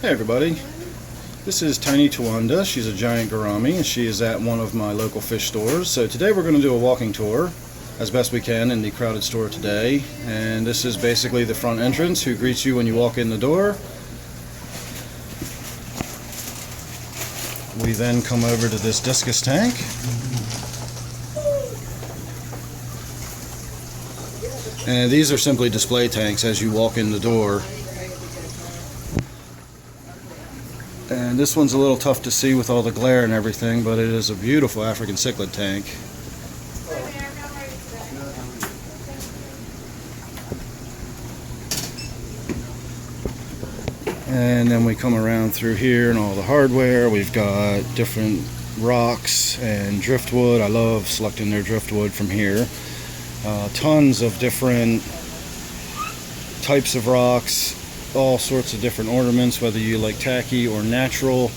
Hey everybody, this is Tiny Tawanda. She's a giant gourami and she is at one of my local fish stores. So today we're going to do a walking tour as best we can in the crowded store today. And this is basically the front entrance who greets you when you walk in the door. We then come over to this discus tank. And these are simply display tanks as you walk in the door. And this one's a little tough to see with all the glare and everything, but it is a beautiful African cichlid tank. And then we come around through here and all the hardware. We've got different rocks and driftwood. I love selecting their driftwood from here. Tons of different types of rocks, all sorts of different ornaments, whether you like tacky or natural,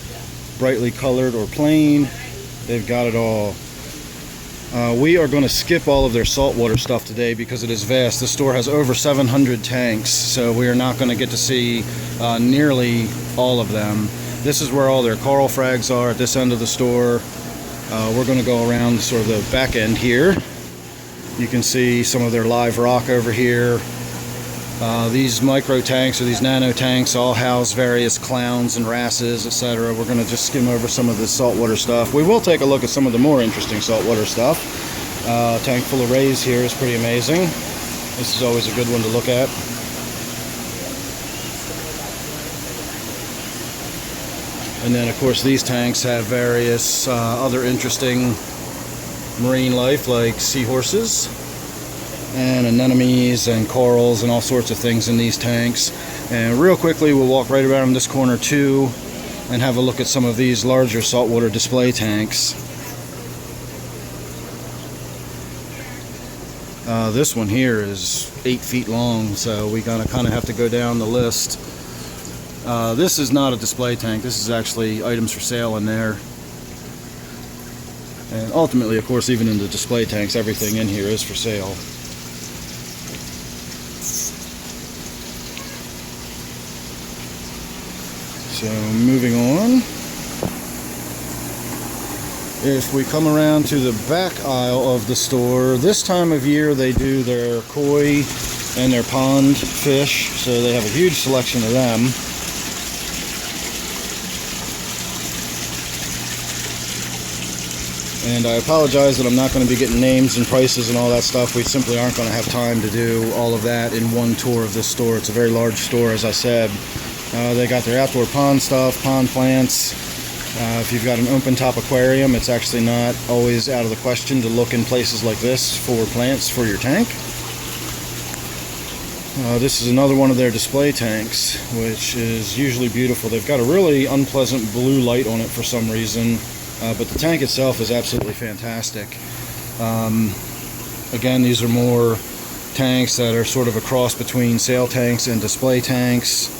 brightly colored or plain. They've got it all. We are going to skip all of their saltwater stuff today because it is vast. The store has over 700 tanks, so we are not going to get to see nearly all of them. This is where all their coral frags are at this end of the store. We're going to go around sort of the back end here. You can see some of their live rock over here. These micro tanks or these nano tanks all house various clowns and wrasses, etc. We're going to just skim over some of the saltwater stuff. We will take a look at some of the more interesting saltwater stuff. Tank full of rays here is pretty amazing. This is always a good one to look at. And then of course these tanks have various other interesting marine life like seahorses and anemones and corals and all sorts of things in these tanks. And real quickly we'll walk right around this corner too and have a look at some of these larger saltwater display tanks. This one here is 8 feet long, so we gotta kind of have to go down the list. This is not a display tank, this is actually items for sale in there. And ultimately, of course, even in the display tanks, everything in here is for sale. So moving on, if we come around to the back aisle of the store, this time of year they do their koi and their pond fish, so they have a huge selection of them. And I apologize that I'm not going to be getting names and prices and all that stuff. We simply aren't going to have time to do all of that in one tour of this store. It's a very large store, as I said. They got their outdoor pond stuff, pond plants. If you've got an open top aquarium, it's actually not always out of the question to look in places like this for plants for your tank. This is another one of their display tanks, which is usually beautiful. They've got a really unpleasant blue light on it for some reason. But the tank itself is absolutely fantastic. Again, these are more tanks that are sort of a cross between sail tanks and display tanks.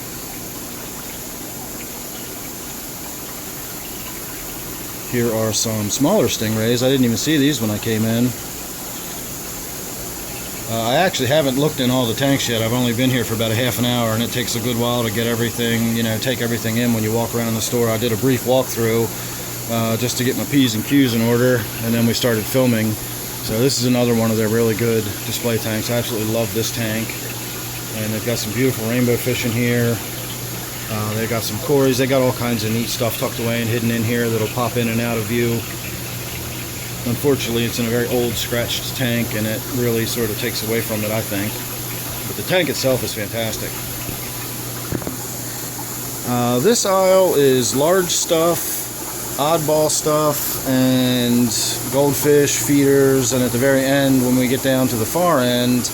Here are some smaller stingrays. I didn't even see these when I came in. I actually haven't looked in all the tanks yet. I've only been here for about a half an hour, and it takes a good while to get everything, take everything in when you walk around the store. I did a brief walkthrough. Just to get my P's and Q's in order, and then we started filming. So this is another one of their really good display tanks. I absolutely love this tank. And they've got some beautiful rainbow fish in here. They've got some cories. They got all kinds of neat stuff tucked away and hidden in here that'll pop in and out of view. Unfortunately, it's in a very old, scratched tank, and it really sort of takes away from it, I think. But the tank itself is fantastic. This aisle is large stuff, oddball stuff, and goldfish feeders, and at the very end, when we get down to the far end,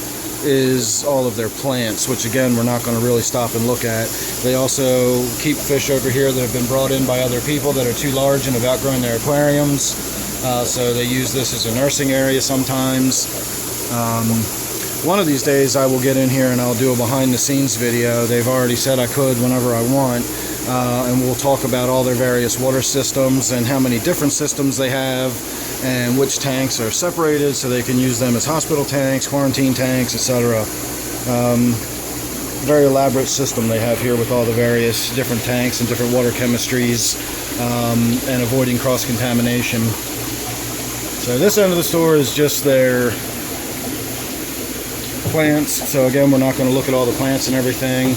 is all of their plants, which again we're not going to really stop and look at. They also keep fish over here that have been brought in by other people that are too large and have outgrown their aquariums, so they use this as a nursing area sometimes. One of these days I will get in here and I'll do a behind the scenes video. They've already said I could whenever I want. And we'll talk about all their various water systems and how many different systems they have and which tanks are separated so they can use them as hospital tanks, quarantine tanks, etc. very elaborate system they have here with all the various different tanks and different water chemistries, and avoiding cross-contamination. So this end of the store is just their plants. So again, we're not going to look at all the plants and everything.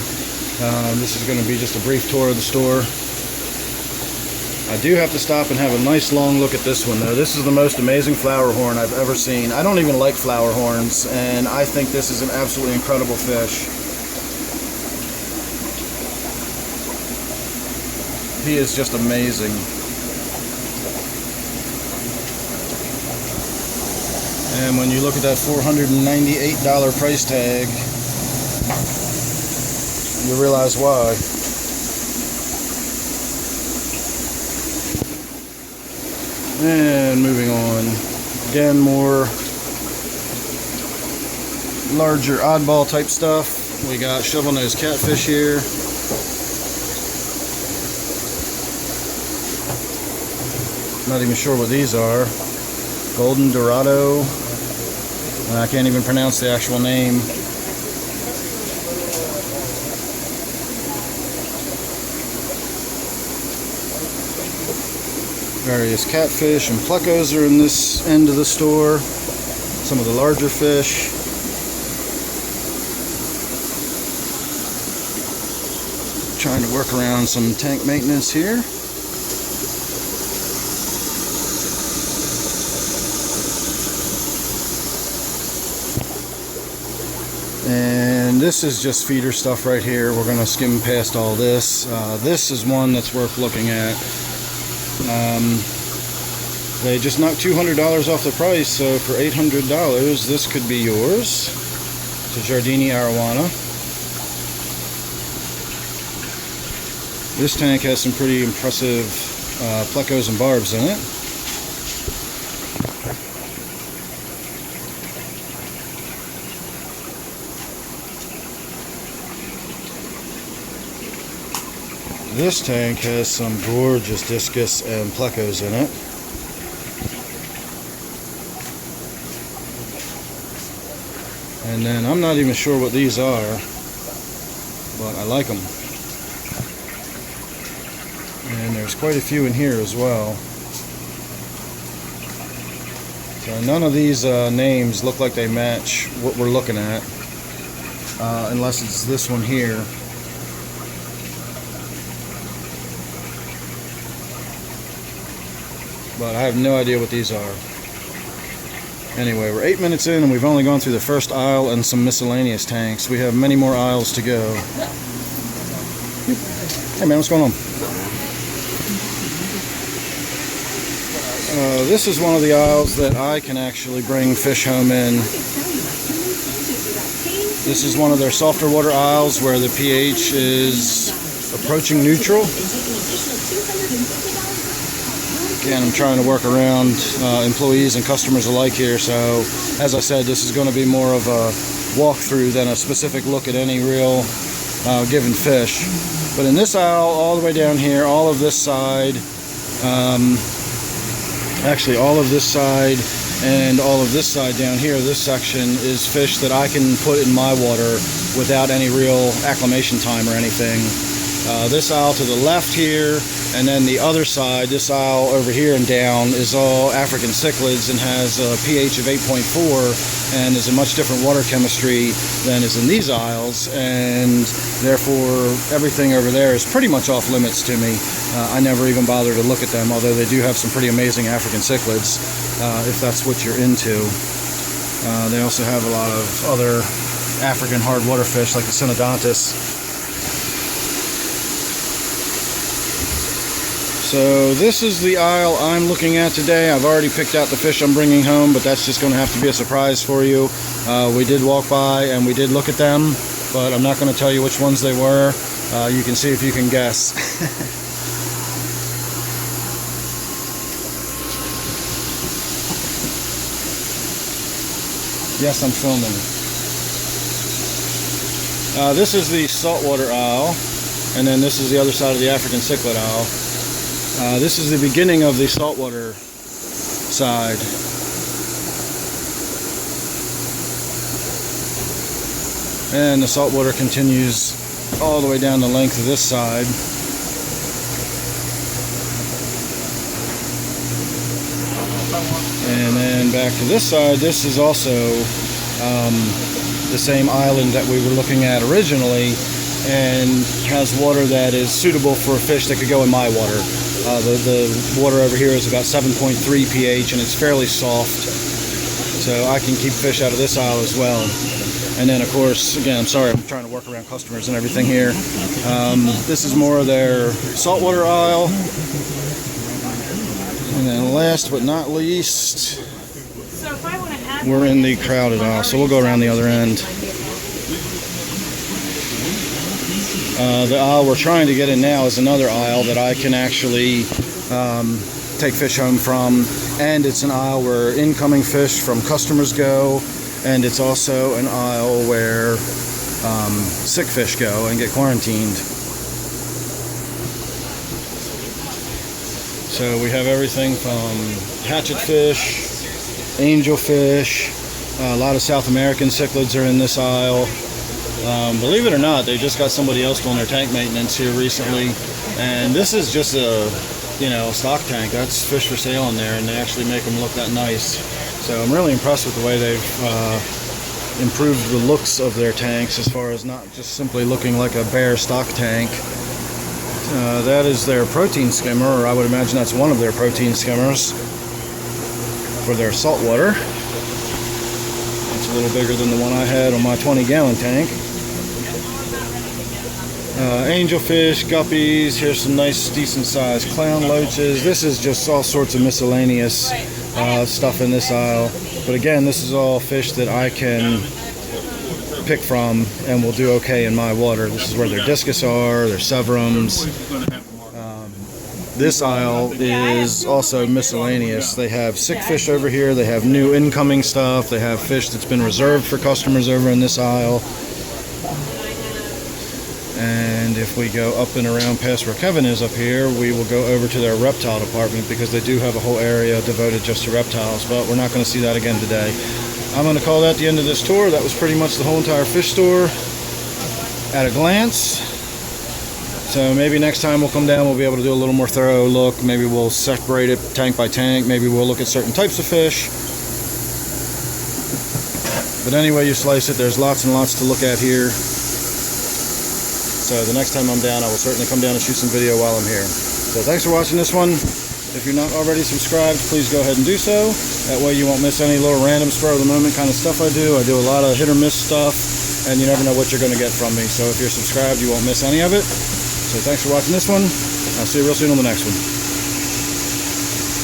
This is going to be just a brief tour of the store. I do have to stop and have a nice long look at this one though. This is the most amazing flower horn I've ever seen. I don't even like flower horns, and I think this is an absolutely incredible fish. He is just amazing. And when you look at that $498 price tag, you realize why. And moving on, again, more larger oddball type stuff. We got Shovelnose Catfish here. Not even sure what these are. Golden Dorado. I can't even pronounce the actual name. Various catfish and plecos are in this end of the store. Some of the larger fish. Trying to work around some tank maintenance here. And this is just feeder stuff right here. We're going to skim past all this. This is one that's worth looking at. They just knocked $200 off the price, so for $800 this could be yours. It's a Giardini Arowana. This tank has some pretty impressive plecos and barbs in it. This tank has some gorgeous discus and plecos in it. And then I'm not even sure what these are, but I like them. And there's quite a few in here as well. So none of these names look like they match what we're looking at, unless it's this one here. But I have no idea what these are. Anyway, we're 8 minutes in and we've only gone through the first aisle and some miscellaneous tanks. We have many more aisles to go. Hey man, what's going on? This is one of the aisles that I can actually bring fish home in. This is one of their softer water aisles where the pH is approaching neutral. Again, I'm trying to work around employees and customers alike here, so as I said, this is going to be more of a walkthrough than a specific look at any real given fish. But in this aisle, all the way down here, all of this side, actually all of this side and all of this side down here, this section is fish that I can put in my water without any real acclimation time or anything. This aisle to the left here, and then the other side, this aisle over here and down, is all African cichlids and has a pH of 8.4 and is a much different water chemistry than is in these aisles, and therefore everything over there is pretty much off limits to me. I never even bother to look at them, although they do have some pretty amazing African cichlids if that's what you're into. They also have a lot of other African hard water fish like the Synodontis. So this is the aisle I'm looking at today. I've already picked out the fish I'm bringing home, but that's just going to have to be a surprise for you. We did walk by and we did look at them, but I'm not going to tell you which ones they were. You can see if you can guess. Yes, I'm filming. This is the saltwater aisle, and then this is the other side of the African cichlid aisle. This is the beginning of the saltwater side. And the saltwater continues all the way down the length of this side. And then back to this side, this is also the same island that we were looking at originally, and has water that is suitable for a fish that could go in my water. The water over here is about 7.3 pH, and it's fairly soft, so I can keep fish out of this aisle as well. And then, of course, again, I'm sorry, I'm trying to work around customers and everything here. This is more of their saltwater aisle. And then last but not least, we're in the crowded aisle, so we'll go around the other end. The aisle we're trying to get in now is another aisle that I can actually take fish home from, and it's an aisle where incoming fish from customers go, and it's also an aisle where sick fish go and get quarantined. So we have everything from hatchet fish, angelfish, a lot of South American cichlids are in this aisle. Believe it or not, they just got somebody else doing their tank maintenance here recently, and this is just a stock tank. That's fish for sale in there, and they actually make them look that nice. So I'm really impressed with the way they've improved the looks of their tanks, as far as not just simply looking like a bare stock tank. That is their protein skimmer, or I would imagine that's one of their protein skimmers for their saltwater. It's a little bigger than the one I had on my 20-gallon tank. Angelfish, guppies, here's some nice decent sized clown loaches. This is just all sorts of miscellaneous stuff in this aisle. But again, this is all fish that I can pick from and will do okay in my water. This is where their discus are, their severums. This aisle is also miscellaneous. They have sick fish over here, they have new incoming stuff, they have fish that's been reserved for customers over in this aisle. And if we go up and around past where Kevin is up here, we will go over to their reptile department, because they do have a whole area devoted just to reptiles, but we're not going to see that again today. I'm going to call that the end of this tour. That was pretty much the whole entire fish store at a glance. So maybe next time we'll come down, we'll be able to do a little more thorough look. Maybe we'll separate it tank by tank. Maybe we'll look at certain types of fish. But anyway you slice it, there's lots and lots to look at here. So the next time I'm down, I will certainly come down and shoot some video while I'm here. So thanks for watching this one. If you're not already subscribed, please go ahead and do so. That way you won't miss any little random spur of the moment kind of stuff I do. I do a lot of hit or miss stuff, and you never know what you're going to get from me. So if you're subscribed, you won't miss any of it. So thanks for watching this one. I'll see you real soon on the next one.